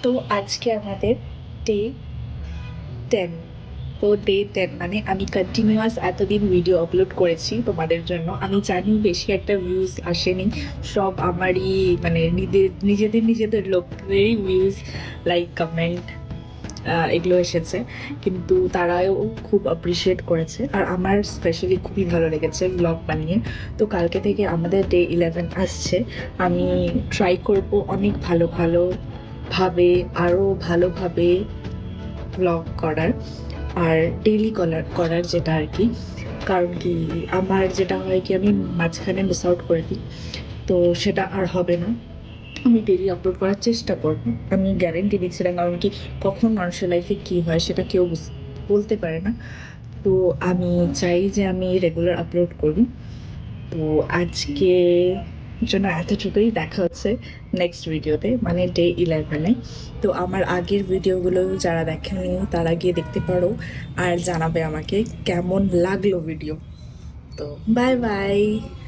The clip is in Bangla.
তো আজকে আমাদের ডে 10। তো ডে 10 মানে আমি কন্টিনিউয়াস এতদিন ভিডিও আপলোড করেছি তোমাদের জন্য। আমি জানি বেশি একটা ভিউজ আসেনি, সব আমারই মানে নিজেদের লোকদেরই ভিউজ, লাইক কমেন্ট এগুলো এসেছে, কিন্তু তারাও খুব অ্যাপ্রিসিয়েট করেছে আর আমার স্পেশালি খুবই ভালো লেগেছে ব্লগ বানিয়ে। তো কালকে থেকে আমাদের ডে 11 আসছে। আমি ট্রাই করব অনেক ভালোভাবে, আরও ভালোভাবে ব্লগ করার আর ডেইলি করার যেটা আর কি। কারণ কি, আমার যেটা হয় কি, আমি মাঝখানে মিস আউট করে দিই, তো সেটা আর হবে না। আমি ডেইলি আপলোড করার চেষ্টা করব। আমি গ্যারেন্টি দিচ্ছি না, কারণ কি কখন মানুষের লাইফে কী হয় সেটা কেউ বলতে পারে না। তো আমি চাই যে আমি রেগুলার আপলোড করি। তো আজকে জন্য এতটুকুই। দেখা হচ্ছে নেক্সট ভিডিওতে, মানে ডে 11-এ। তো আমার আগের ভিডিওগুলো যারা দেখেনি তারা গিয়ে দেখতে পারো আর জানাবে আমাকে কেমন লাগলো ভিডিও। তো বাই বাই।